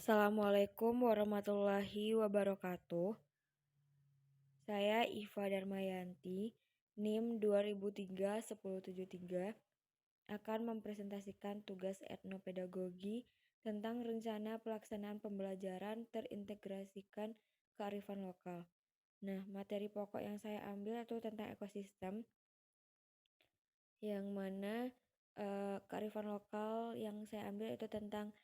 Assalamualaikum warahmatullahi wabarakatuh. Saya Iva Darmayanti, NIM 2003-1073, akan mempresentasikan tugas etnopedagogi tentang rencana pelaksanaan pembelajaran terintegrasikan kearifan lokal. Nah, materi pokok yang saya ambil itu tentang ekosistem, yang mana kearifan lokal yang saya ambil itu tentang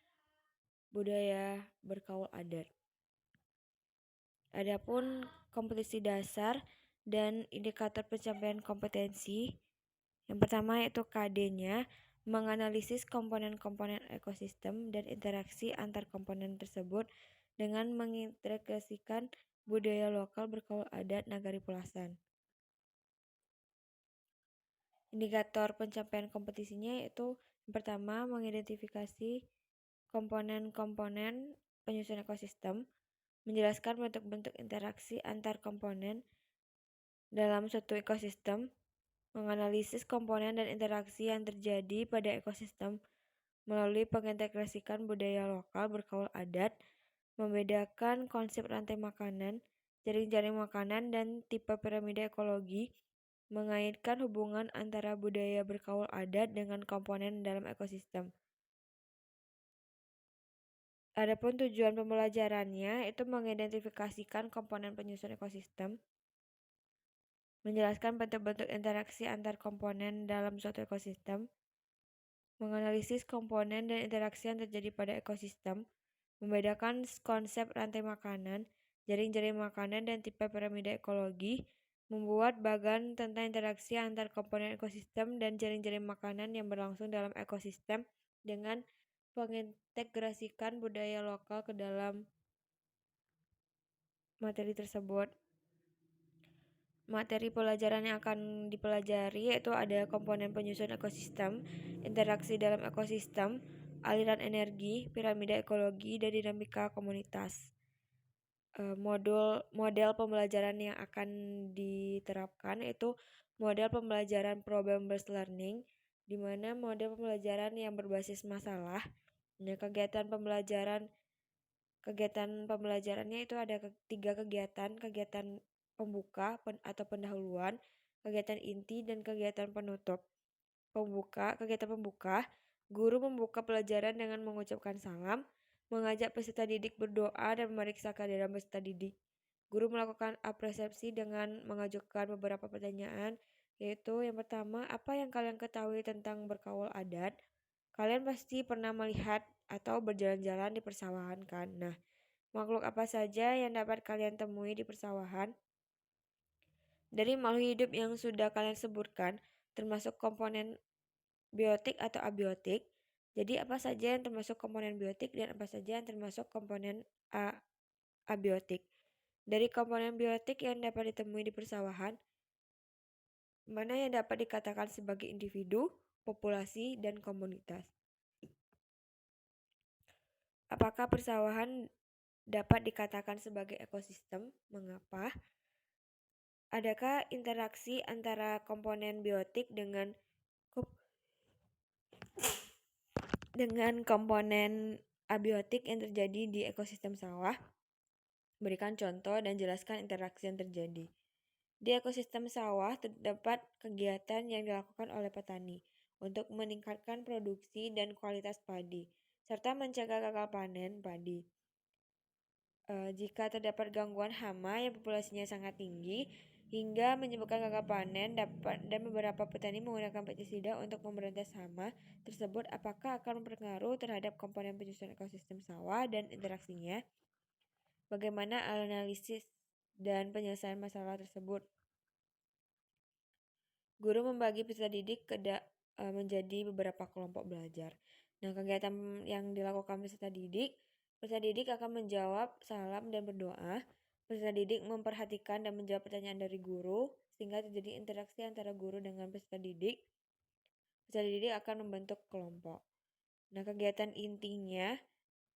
budaya berkaul adat. Adapun kompetensi dasar dan indikator pencapaian kompetensi, yang pertama yaitu KD-nya, menganalisis komponen-komponen ekosistem dan interaksi antar komponen tersebut dengan mengintegrasikan budaya lokal berkaul adat Nagari Pulasan. Indikator pencapaian kompetisinya yaitu yang pertama mengidentifikasi komponen-komponen penyusun ekosistem, menjelaskan bentuk-bentuk interaksi antar komponen dalam suatu ekosistem, menganalisis komponen dan interaksi yang terjadi pada ekosistem melalui pengintegrasikan budaya lokal berkaul adat, membedakan konsep rantai makanan, jaring-jaring makanan, dan tipe piramida ekologi, mengaitkan hubungan antara budaya berkaul adat dengan komponen dalam ekosistem. Adapun tujuan pembelajarannya itu mengidentifikasikan komponen penyusun ekosistem, menjelaskan bentuk-bentuk interaksi antar komponen dalam suatu ekosistem, menganalisis komponen dan interaksi yang terjadi pada ekosistem, membedakan konsep rantai makanan, jaring-jaring makanan, dan tipe piramida ekologi, membuat bagan tentang interaksi antar komponen ekosistem dan jaring-jaring makanan yang berlangsung dalam ekosistem dengan mengintegrasikan budaya lokal ke dalam materi tersebut. Materi pelajaran yang akan dipelajari yaitu ada komponen penyusun ekosistem, interaksi dalam ekosistem, aliran energi, piramida ekologi, dan dinamika komunitas. Model pembelajaran yang akan diterapkan yaitu model pembelajaran problem-based learning, di mana model pembelajaran yang berbasis masalah. Nah, kegiatan pembelajarannya itu ada tiga kegiatan pembuka atau pendahuluan, kegiatan inti, dan kegiatan penutup. Kegiatan pembuka, guru membuka pelajaran dengan mengucapkan salam, mengajak peserta didik berdoa dan memeriksa kehadiran peserta didik. Guru melakukan apresiasi dengan mengajukan beberapa pertanyaan, yaitu yang pertama, apa yang kalian ketahui tentang berkaul adat? Kalian pasti pernah melihat atau berjalan-jalan di persawahan kan? Nah, makhluk apa saja yang dapat kalian temui di persawahan? Dari makhluk hidup yang sudah kalian sebutkan, termasuk komponen biotik atau abiotik. Jadi apa saja yang termasuk komponen biotik dan apa saja yang termasuk komponen abiotik. Dari komponen biotik yang dapat ditemui di persawahan, mana yang dapat dikatakan sebagai individu, populasi, dan komunitas. Apakah persawahan dapat dikatakan sebagai ekosistem? Mengapa? Adakah interaksi antara komponen biotik dengan komponen abiotik yang terjadi di ekosistem sawah? Berikan contoh dan jelaskan interaksi yang terjadi. Di ekosistem sawah terdapat kegiatan yang dilakukan oleh petani untuk meningkatkan produksi dan kualitas padi, serta mencegah gagal panen padi. Jika terdapat gangguan hama yang populasinya sangat tinggi hingga menyebabkan gagal panen dan beberapa petani menggunakan pestisida untuk memberantas hama tersebut, apakah akan berpengaruh terhadap komponen penyusun ekosistem sawah dan interaksinya? Bagaimana analisis dan penyelesaian masalah tersebut? Guru membagi peserta didik menjadi beberapa kelompok belajar. Nah, kegiatan yang dilakukan peserta didik akan menjawab salam dan berdoa. Peserta didik memperhatikan dan menjawab pertanyaan dari guru, sehingga terjadi interaksi antara guru dengan peserta didik. Peserta didik akan membentuk kelompok. Nah, kegiatan intinya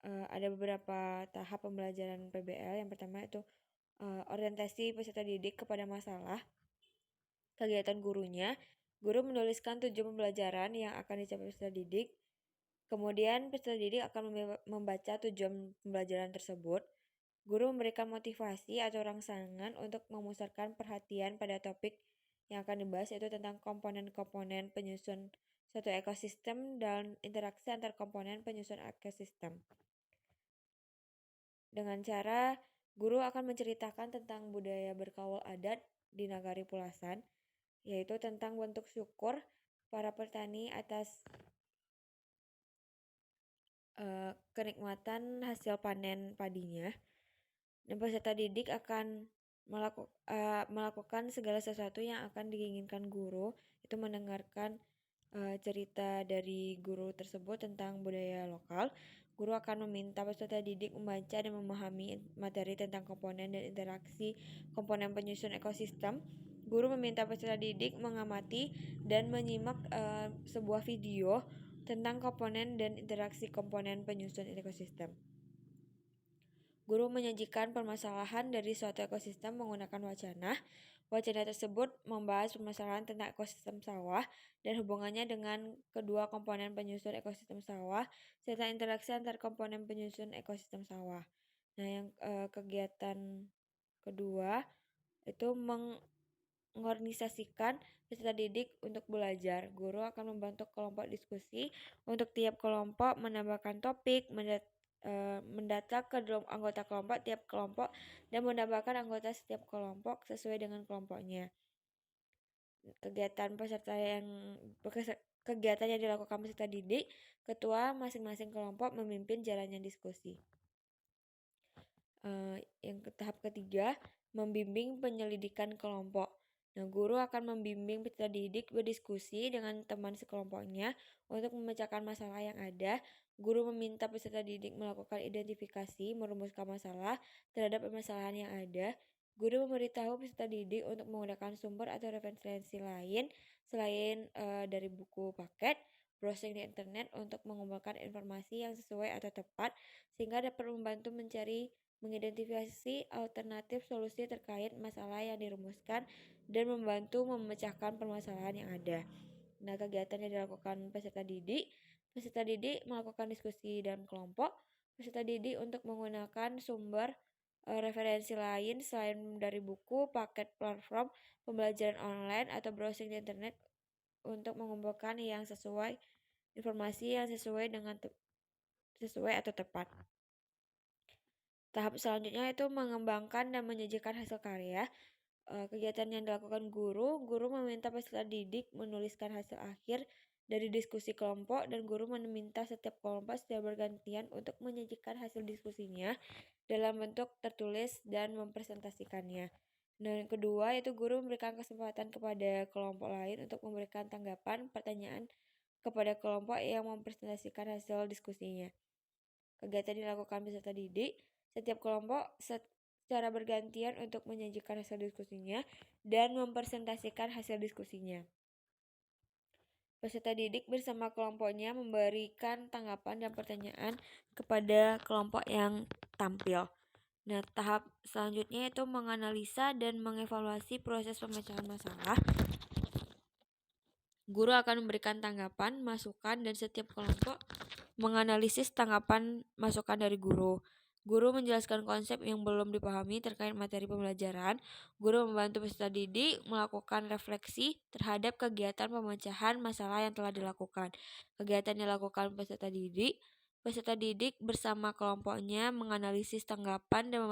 ada beberapa tahap pembelajaran PBL. Yang pertama itu orientasi peserta didik kepada masalah. Kegiatan gurunya, guru menuliskan tujuan pembelajaran yang akan dicapai peserta didik. Kemudian peserta didik akan membaca tujuan pembelajaran tersebut. Guru memberikan motivasi atau rangsangan untuk memusatkan perhatian pada topik yang akan dibahas, yaitu tentang komponen-komponen penyusun suatu ekosistem dan interaksi antar komponen penyusun ekosistem. Dengan cara guru akan menceritakan tentang budaya berkaul adat di Nagari Pulasan, yaitu tentang bentuk syukur para petani atas kenikmatan hasil panen padinya. Dan peserta didik akan melakukan segala sesuatu yang akan diinginkan guru, itu mendengarkan cerita dari guru tersebut tentang budaya lokal. Guru akan meminta peserta didik membaca dan memahami materi tentang komponen dan interaksi komponen penyusun ekosistem. Guru meminta peserta didik mengamati dan menyimak sebuah video tentang komponen dan interaksi komponen penyusun ekosistem. Guru menyajikan permasalahan dari suatu ekosistem menggunakan wacana. Wacana tersebut membahas permasalahan tentang ekosistem sawah dan hubungannya dengan kedua komponen penyusun ekosistem sawah, serta interaksi antar komponen penyusun ekosistem sawah. Nah, yang kegiatan kedua itu mengorganisasikan peserta didik untuk belajar. Guru akan membentuk kelompok diskusi untuk tiap kelompok, menambahkan topik, mendata ke anggota kelompok tiap kelompok, dan menambahkan anggota setiap kelompok sesuai dengan kelompoknya. Kegiatan yang dilakukan peserta didik, ketua masing-masing kelompok memimpin jalannya diskusi. Yang tahap ketiga, membimbing penyelidikan kelompok. Nah, guru akan membimbing peserta didik berdiskusi dengan teman sekelompoknya untuk memecahkan masalah yang ada. Guru meminta peserta didik melakukan identifikasi, merumuskan masalah terhadap permasalahan yang ada. Guru memberitahu peserta didik untuk menggunakan sumber atau referensi lain selain dari buku paket, browsing di internet untuk mengumpulkan informasi yang sesuai atau tepat, sehingga dapat membantu mengidentifikasi alternatif solusi terkait masalah yang dirumuskan dan membantu memecahkan permasalahan yang ada. Nah, kegiatan yang dilakukan peserta didik melakukan diskusi dalam kelompok. Peserta didik untuk menggunakan sumber referensi lain selain dari buku, paket platform pembelajaran online atau browsing di internet untuk mengumpulkan informasi yang sesuai atau tepat. Tahap selanjutnya itu mengembangkan dan menyajikan hasil karya. Kegiatan yang dilakukan guru meminta peserta didik menuliskan hasil akhir dari diskusi kelompok, dan guru meminta setiap kelompok secara bergantian untuk menyajikan hasil diskusinya dalam bentuk tertulis dan mempresentasikannya. Dan yang kedua itu guru memberikan kesempatan kepada kelompok lain untuk memberikan tanggapan, pertanyaan kepada kelompok yang mempresentasikan hasil diskusinya. Kegiatan dilakukan peserta didik, setiap kelompok secara bergantian untuk menyajikan hasil diskusinya dan mempresentasikan hasil diskusinya. Peserta didik bersama kelompoknya memberikan tanggapan dan pertanyaan kepada kelompok yang tampil. Nah, tahap selanjutnya itu menganalisa dan mengevaluasi proses pemecahan masalah. Guru akan memberikan tanggapan, masukan, dan setiap kelompok menganalisis tanggapan masukan dari guru. Guru menjelaskan konsep yang belum dipahami terkait materi pembelajaran. Guru membantu peserta didik melakukan refleksi terhadap kegiatan pemecahan masalah yang telah dilakukan. Kegiatan yang dilakukan peserta didik bersama kelompoknya menganalisis tanggapan dan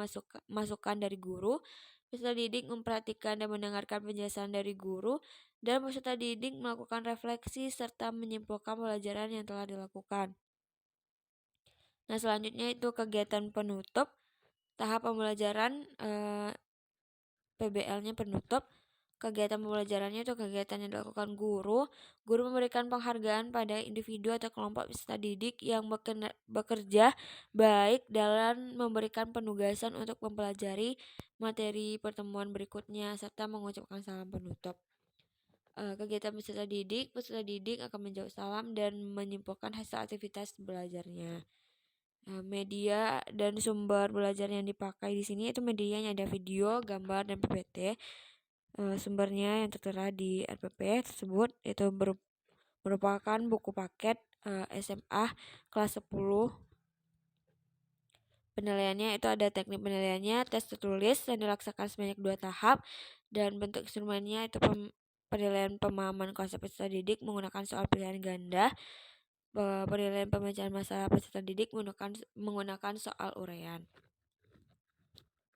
masukan dari guru. Peserta didik memperhatikan dan mendengarkan penjelasan dari guru, dan peserta didik melakukan refleksi serta menyimpulkan pembelajaran yang telah dilakukan. Nah, selanjutnya itu kegiatan penutup. Tahap pembelajaran PBL-nya penutup. Kegiatan pembelajarannya itu kegiatan yang dilakukan guru. Guru memberikan penghargaan pada individu atau kelompok peserta didik yang bekerja baik dalam memberikan penugasan untuk mempelajari materi pertemuan berikutnya serta mengucapkan salam penutup. Kegiatan peserta didik akan menjawab salam dan menyimpulkan hasil aktivitas belajarnya. Media dan sumber belajar yang dipakai di sini itu medianya ada video, gambar, dan PPT. Sumbernya yang tertera di RPP tersebut itu merupakan buku paket SMA kelas 10. Penilaiannya itu ada teknik penilaiannya, tes tertulis yang dilaksanakan sebanyak 2 tahap, dan bentuk instrumennya itu penilaian pemahaman konsep peserta didik menggunakan soal pilihan ganda, penilaian pembacaan masalah peserta didik menggunakan soal uraian.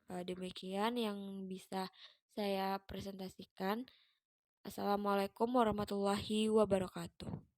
Demikian yang bisa saya presentasikan. Assalamualaikum warahmatullahi wabarakatuh.